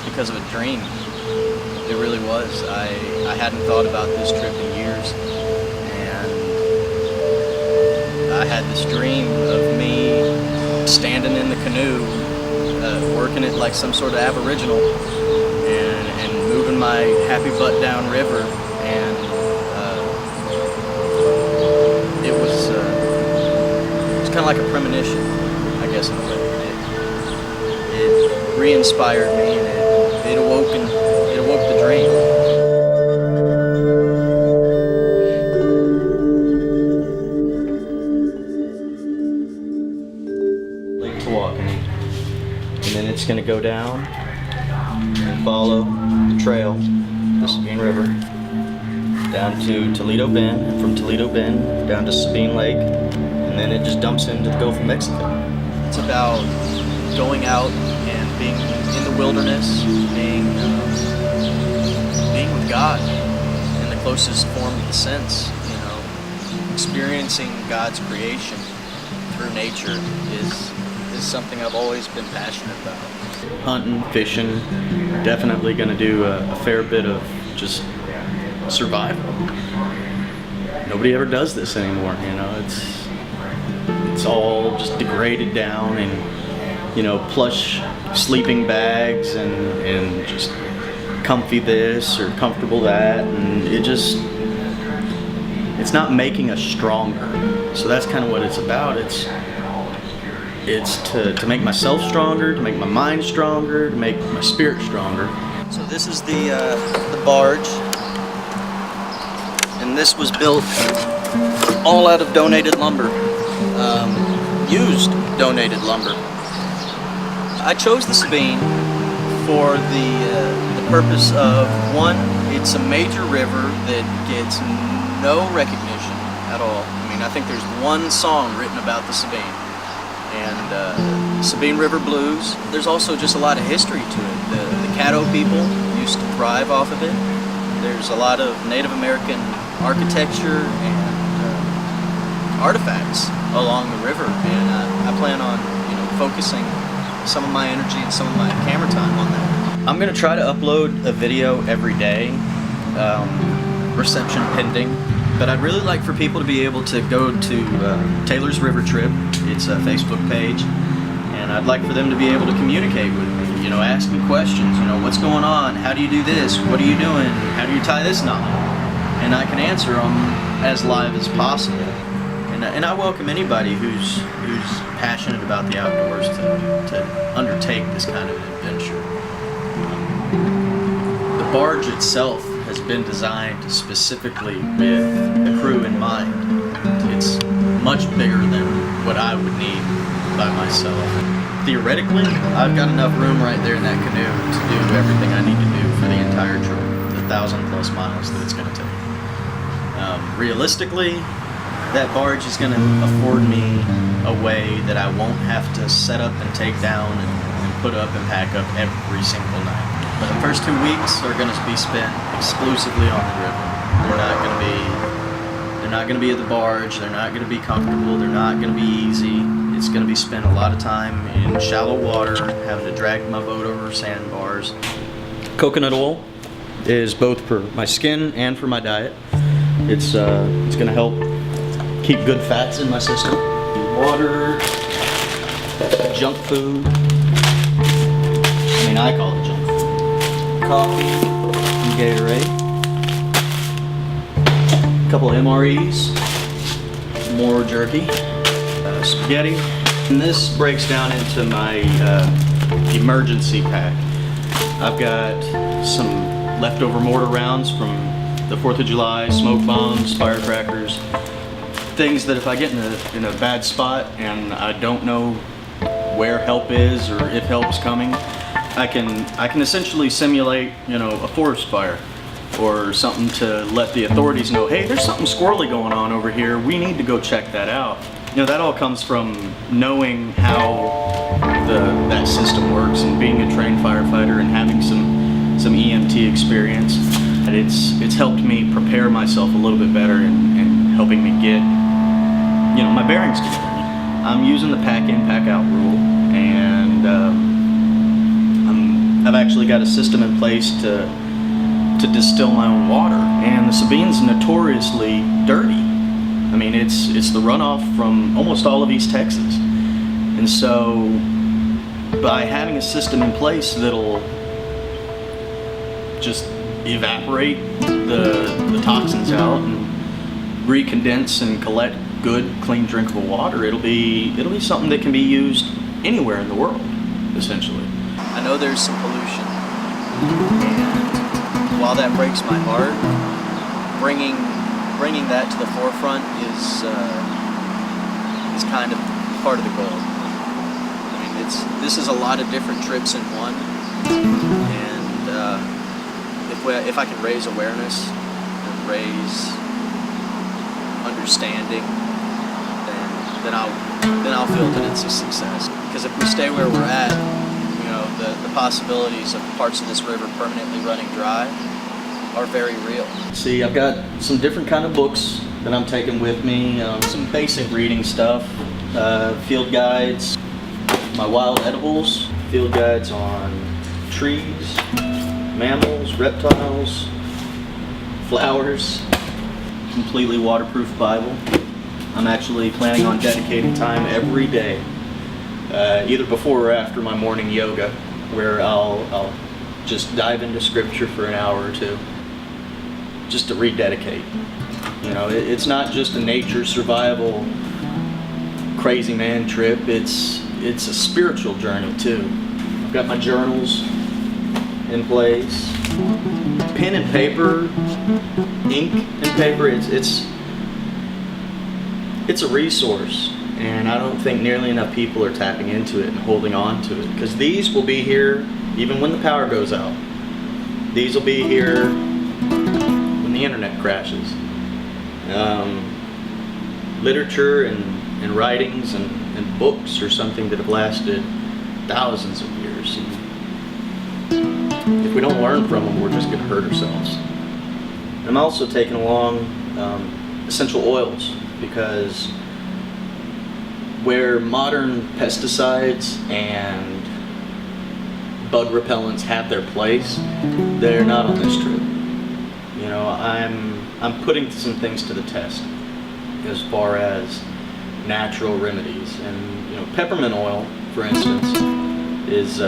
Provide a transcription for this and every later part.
just because of a dream. It really was. I hadn't thought about this trip in years, and I had this dream of me standing in the canoe, working it like some sort of aboriginal, and moving my happy butt down river, and it was kind of like a premonition, I guess, in a way. It re-inspired me, and it awoke the dream. Lake Tawakoni, and then it's going to go down and follow the trail, the Sabine River, down to Toledo Bend, and from Toledo Bend down to Sabine Lake, and then it just dumps into the Gulf of Mexico. It's about going out and being in the wilderness, being with God in the closest form of the sense, experiencing God's creation through nature is something I've always been passionate about. Hunting, fishing, definitely going to do a fair bit of just survival. Nobody ever does this anymore, it's all just degraded down, and plush sleeping bags and just comfy this or comfortable that, and it's not making us stronger. So that's kind of what it's about. It's to make myself stronger, to make my mind stronger, to make my spirit stronger. So this is the barge, and this was built all out of donated lumber, used donated lumber. I chose the Sabine for the purpose of, one, it's a major river that gets no recognition at all. I think there's one song written about the Sabine, and Sabine River Blues. There's also just a lot of history to it. The Caddo people used to thrive off of it. There's a lot of Native American architecture and artifacts along the river, and I plan on focusing some of my energy and some of my camera time on that. I'm going to try to upload a video every day, reception pending, but I'd really like for people to be able to go to Taylor's River Trip. It's a Facebook page, and I'd like for them to be able to communicate with me, ask me questions, what's going on, how do you do this, what are you doing, how do you tie this knot, and I can answer them as live as possible. And I welcome anybody who's passionate about the outdoors to undertake this kind of adventure. The barge itself has been designed specifically with the crew in mind. It's much bigger than what I would need by myself. Theoretically, I've got enough room right there in that canoe to do everything I need to do for the entire trip, the 1,000+ miles that it's going to take. Realistically, that barge is going to afford me a way that I won't have to set up and take down and put up and pack up every single night. But the first 2 weeks are going to be spent exclusively on the river. They're not going to be at the barge. They're not going to be comfortable. They're not going to be easy. It's going to be spent a lot of time in shallow water, having to drag my boat over sandbars. Coconut oil is both for my skin and for my diet. It's going to help keep good fats in my system. Water, junk food. I call it junk food. Coffee, and Gatorade. A couple of MREs, more jerky, spaghetti. And this breaks down into my emergency pack. I've got some leftover mortar rounds from the 4th of July, smoke bombs, firecrackers, things that if I get in a bad spot and I don't know where help is or if help's coming, I can essentially simulate, a forest fire or something to let the authorities know, hey, there's something squirrely going on over here. We need to go check that out. That all comes from knowing how that system works and being a trained firefighter and having some EMT experience. It's helped me prepare myself a little bit better and helping me get my bearings together. I'm using the pack in, pack out rule, and I'm I've actually got a system in place to distill my own water, and the Sabine's notoriously dirty. I mean, it's the runoff from almost all of East Texas, and so by having a system in place that'll just evaporate the toxins out and recondense and collect good, clean, drinkable water, it'll be something that can be used anywhere in the world, essentially. I know there's some pollution, and while that breaks my heart, bringing that to the forefront is kind of part of the goal. I mean, this is a lot of different trips in one, and if I can raise awareness and raise understanding, then I'll feel that it's a success. Because if we stay where we're at, you know, the possibilities of parts of this river permanently running dry are very real. See, I've got some different kind of books that I'm taking with me, some basic reading stuff, field guides, my wild edibles, field guides on trees, mammals, reptiles, flowers, completely waterproof Bible. I'm actually planning on dedicating time every day, either before or after my morning yoga, where I'll just dive into scripture for an hour or two, just to rededicate. You know, it's not just a nature survival crazy man trip, it's a spiritual journey too. I've got my journals in place, pen and paper, ink and paper, it's a resource, and I don't think nearly enough people are tapping into it and holding on to it, because these will be here even when the power goes out. These will be here when the internet crashes. Literature and writings and books are something that have lasted thousands of years. And if we don't learn from them, we're just going to hurt ourselves. I'm also taking along essential oils, because where modern pesticides and bug repellents have their place, they're not on this trip. You know, I'm putting some things to the test as far as natural remedies, and you know, peppermint oil, for instance, is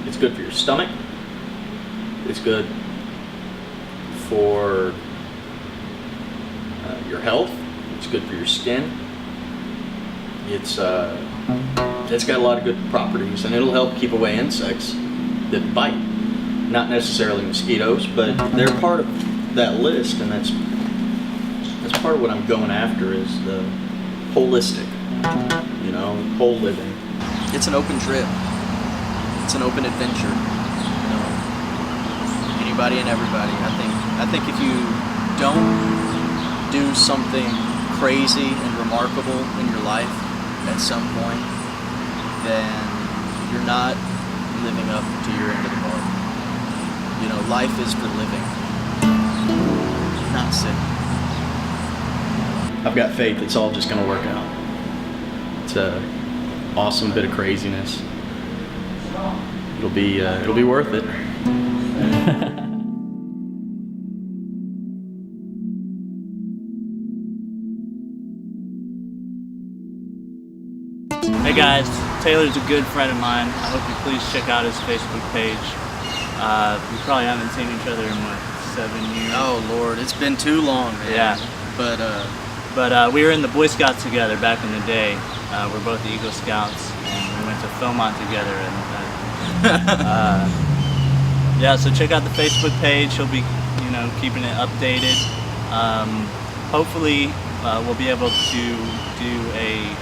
it's good for your stomach. It's good for your health. It's good for your skin. It's got a lot of good properties, and it'll help keep away insects that bite. Not necessarily mosquitoes, but they're part of that list, and that's part of what I'm going after, is the holistic, you know, whole living. It's an open trip. It's an open adventure. You know, anybody and everybody. I think if you don't do something crazy and remarkable in your life at some point, then you're not living up to your end of the bargain. You know, life is for living, not sitting. I've got faith it's all just going to work out. It's an awesome bit of craziness. It'll be worth it. Hey guys, Taylor's a good friend of mine. I hope you please check out his Facebook page. We probably haven't seen each other in what, 7 years? Oh Lord, it's been too long, man. Yeah. But we were in the Boy Scouts together back in the day. We're both Eagle Scouts, and we went to Philmont together. And yeah, so check out the Facebook page. He'll be, you know, keeping it updated. Hopefully, we'll be able to do a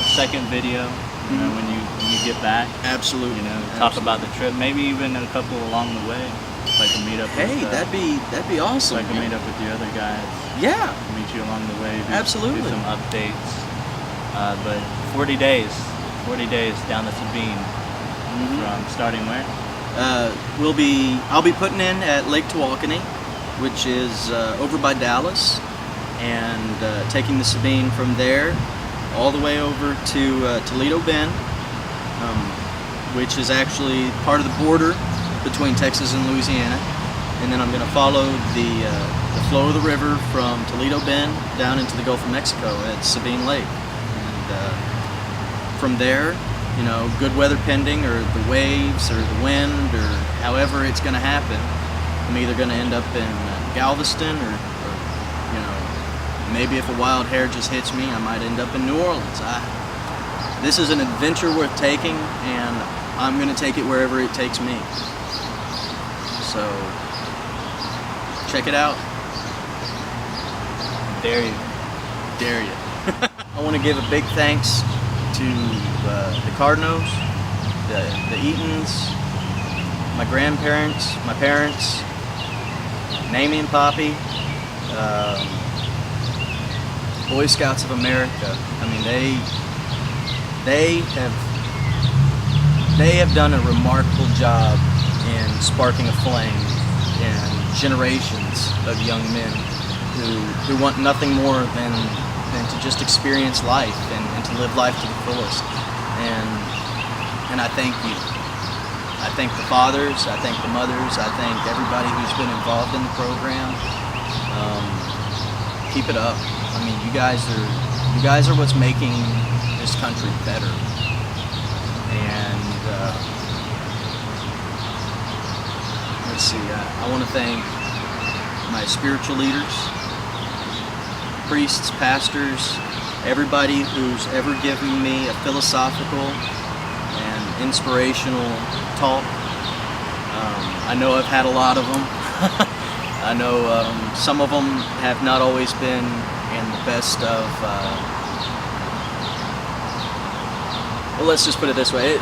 second video, you know, when you get back. Absolutely. You know, talk about the trip, maybe even a couple along the way. If I can meet up. Hey, that'd be awesome. If I can meet up with the other guys. Yeah. Meet you along the way. Absolutely. Do some updates. But 40 days down the Sabine. From starting where? I'll be putting in at Lake Tawakoni, which is over by Dallas, and taking the Sabine from there all the way over to Toledo Bend, which is actually part of the border between Texas and Louisiana. And then I'm going to follow the flow of the river from Toledo Bend down into the Gulf of Mexico at Sabine Lake. And from there, you know, good weather pending, or the waves, or the wind, or however it's going to happen, I'm either going to end up in Galveston, or, you know, maybe if a wild hair just hits me, I might end up in New Orleans. This is an adventure worth taking, and I'm going to take it wherever it takes me. So, check it out. Dare you. Dare you. I want to give a big thanks to the Cardinals, the Eatons, my grandparents, my parents, Mamie and Poppy, Boy Scouts of America. I mean, they have done a remarkable job in sparking a flame in generations of young men who want nothing more than to just experience life and to live life to the fullest. And I thank you. I thank the fathers, I thank the mothers, I thank everybody who's been involved in the program. Keep it up. I mean, you guys are what's making this country better. And let's see, I want to thank my spiritual leaders, priests, pastors, everybody who's ever given me a philosophical and inspirational talk. I know I've had a lot of them. I know some of them have not always been in the best of, well, let's just put it this way.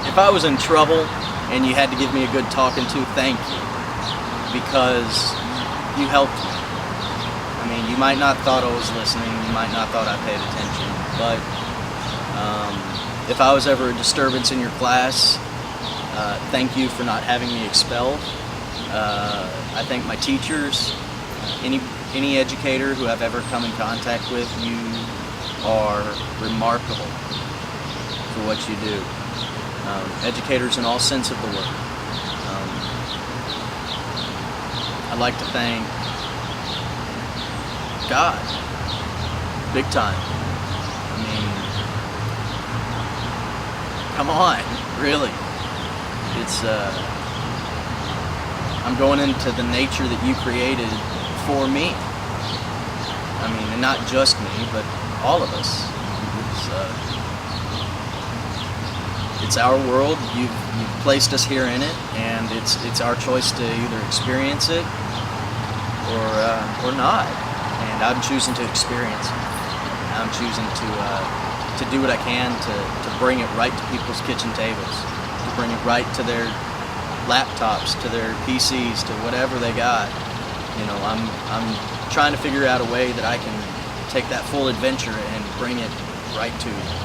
If I was in trouble and you had to give me a good talking to, thank you, because you helped me. I mean, you might not thought I was listening, you might not thought I paid attention, but if I was ever a disturbance in your class, thank you for not having me expelled. I thank my teachers, any educator who I've ever come in contact with. You are remarkable for what you do. Educators in all sense of the word. I'd like to thank God, big time. I mean, come on, really. It's I'm going into the nature that you created for me. I mean, and not just me, but all of us. It's our world. You've placed us here in it, and it's our choice to either experience it or not. And I'm choosing to experience it. I'm choosing to do what I can to bring it right to people's kitchen tables, to bring it right to their laptops, to their PCs, to whatever they got. You know, I'm trying to figure out a way that I can take that full adventure and bring it right to you.